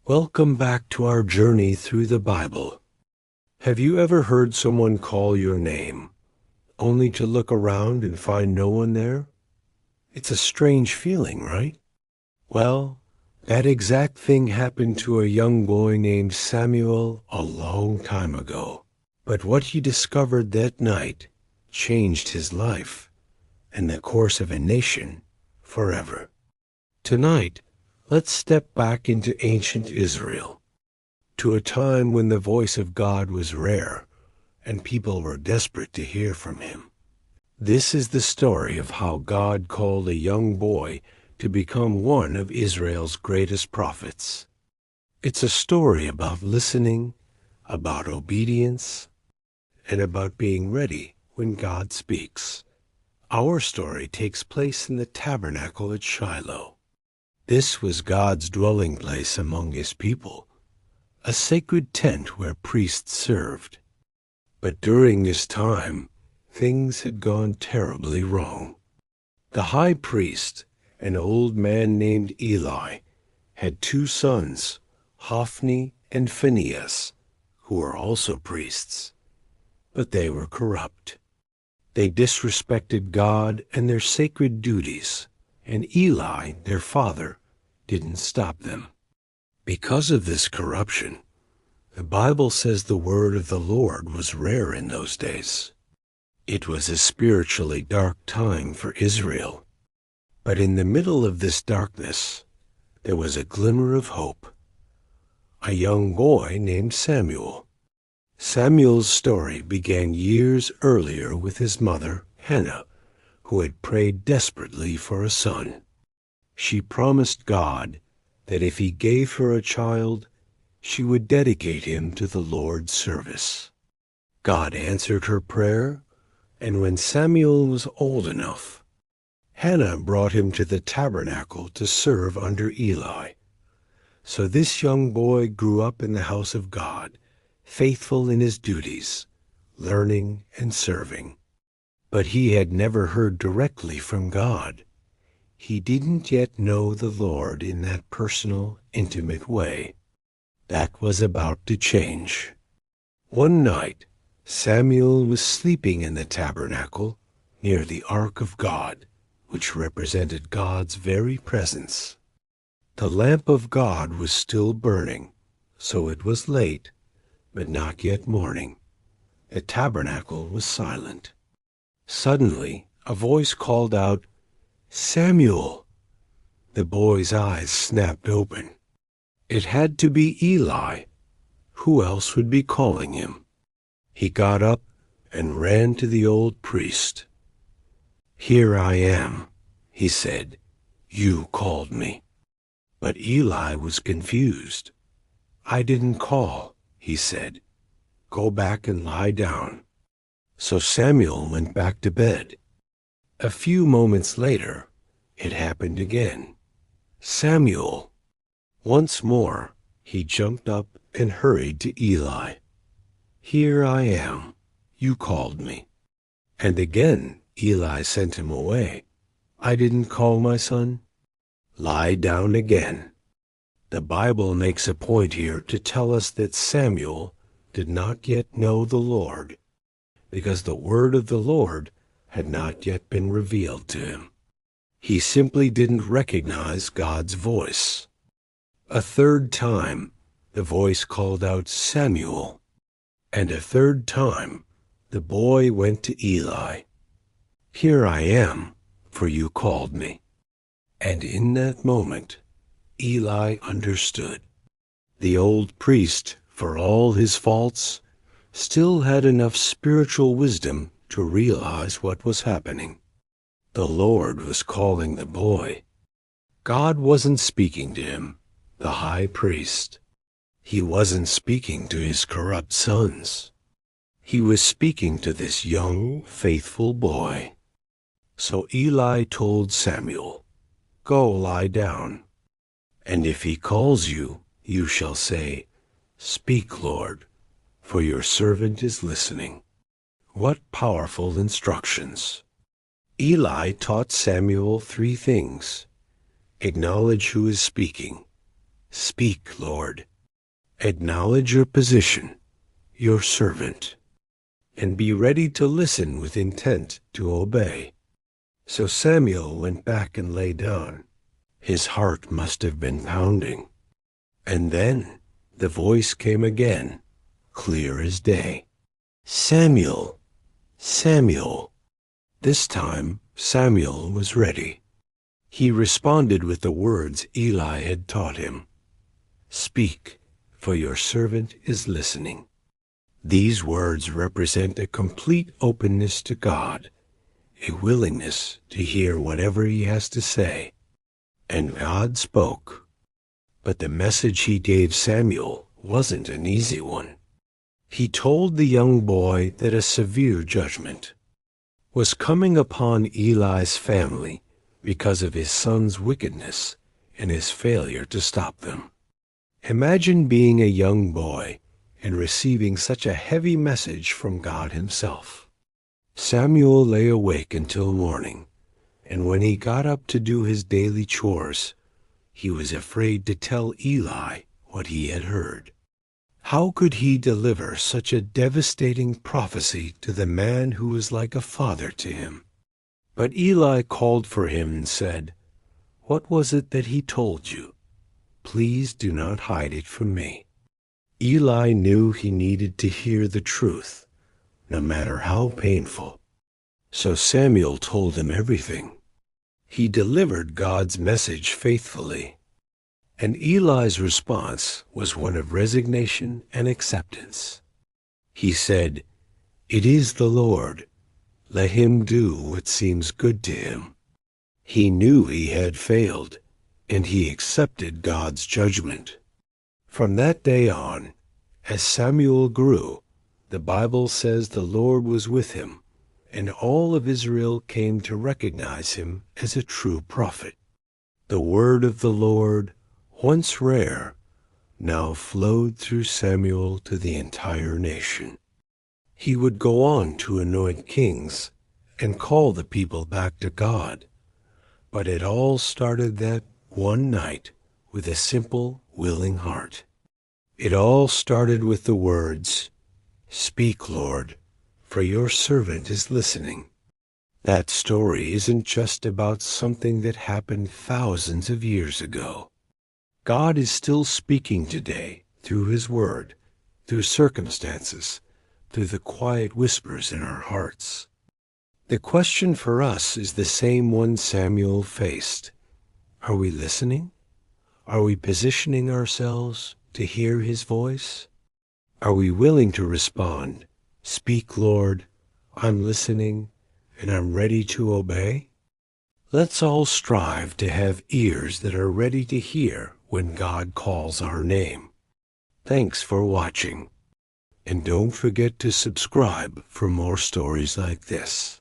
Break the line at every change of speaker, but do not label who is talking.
Welcome back to our journey through the Bible. Have you ever heard someone call your name, only to look around and find no one there? It's a strange feeling, right? Well, that exact thing happened to a young boy named Samuel a long time ago. But what he discovered that night changed his life and the course of a nation forever. Tonight, let's step back into ancient Israel, to a time when the voice of God was rare and people were desperate to hear from him. This is the story of how God called a young boy to become one of Israel's greatest prophets. It's a story about listening, about obedience, and about being ready when God speaks. Our story takes place in the tabernacle at Shiloh. This was God's dwelling place among his people, a sacred tent where priests served. But during this time, things had gone terribly wrong. The high priest, an old man named Eli, had two sons, Hophni and Phinehas, who were also priests. But they were corrupt. They disrespected God and their sacred duties, and Eli, their father, didn't stop them. Because of this corruption, the Bible says the word of the Lord was rare in those days. It was a spiritually dark time for Israel. But in the middle of this darkness, there was a glimmer of hope. A young boy named Samuel. Samuel's story began years earlier with his mother, Hannah, who had prayed desperately for a son. She promised God that if he gave her a child, she would dedicate him to the Lord's service. God answered her prayer, and when Samuel was old enough, Hannah brought him to the tabernacle to serve under Eli. So this young boy grew up in the house of God, faithful in his duties, learning and serving. But he had never heard directly from God. He didn't yet know the Lord in that personal, intimate way. That was about to change. One night, Samuel was sleeping in the tabernacle near the ark of God, which represented God's very presence. The lamp of God was still burning, so it was late, but not yet morning. The tabernacle was silent. Suddenly, a voice called out, "Samuel!" The boy's eyes snapped open. It had to be Eli. Who else would be calling him? He got up and ran to the old priest. "Here I am," he said. "You called me." But Eli was confused. "I didn't call," he said. "Go back and lie down." So Samuel went back to bed. A few moments later, it happened again. "Samuel!" Once more, he jumped up and hurried to Eli. "Here I am. You called me." And again, Eli sent him away. "I didn't call, my son. Lie down again." The Bible makes a point here to tell us that Samuel did not yet know the Lord, because the word of the Lord had not yet been revealed to him. He simply didn't recognize God's voice. A third time, the voice called out, "Samuel." And a third time, the boy went to Eli. "Here I am, for you called me." And in that moment, Eli understood. The old priest, for all his faults, still had enough spiritual wisdom to realize what was happening. The Lord was calling the boy. God wasn't speaking to him, the high priest. He wasn't speaking to his corrupt sons. He was speaking to this young, faithful boy. So Eli told Samuel, "Go lie down. And if he calls you, you shall say, 'Speak, Lord, for your servant is listening.'" What powerful instructions! Eli taught Samuel three things. Acknowledge who is speaking. Speak, Lord. Acknowledge your position, your servant, and be ready to listen with intent to obey. So Samuel went back and lay down. His heart must have been pounding. And then the voice came again, clear as day. Samuel, Samuel. This time Samuel was ready. He responded with the words Eli had taught him. Speak, for your servant is listening. These words represent a complete openness to God, a willingness to hear whatever he has to say. And God spoke. But the message he gave Samuel wasn't an easy one. He told the young boy that a severe judgment was coming upon Eli's family because of his son's wickedness and his failure to stop them. Imagine being a young boy and receiving such a heavy message from God himself. Samuel lay awake until morning, and when he got up to do his daily chores, he was afraid to tell Eli what he had heard. How could he deliver such a devastating prophecy to the man who was like a father to him? But Eli called for him and said, "What was it that he told you? Please do not hide it from me." Eli knew he needed to hear the truth, no matter how painful. So Samuel told him everything. He delivered God's message faithfully. And Eli's response was one of resignation and acceptance. He said, "It is the Lord. Let him do what seems good to him." He knew he had failed, and he accepted God's judgment. From that day on, as Samuel grew, the Bible says the Lord was with him, and all of Israel came to recognize him as a true prophet. The word of the Lord, once rare, now flowed through Samuel to the entire nation. He would go on to anoint kings and call the people back to God. But it all started that one night with a simple, willing heart. It all started with the words, "Speak, Lord, for your servant is listening." That story isn't just about something that happened thousands of years ago. God is still speaking today through his word, through circumstances, through the quiet whispers in our hearts. The question for us is the same one Samuel faced. Are we listening? Are we positioning ourselves to hear his voice? Are we willing to respond, "Speak, Lord, I'm listening, and I'm ready to obey"? Let's all strive to have ears that are ready to hear when God calls our name. Thanks for watching, and don't forget to subscribe for more stories like this.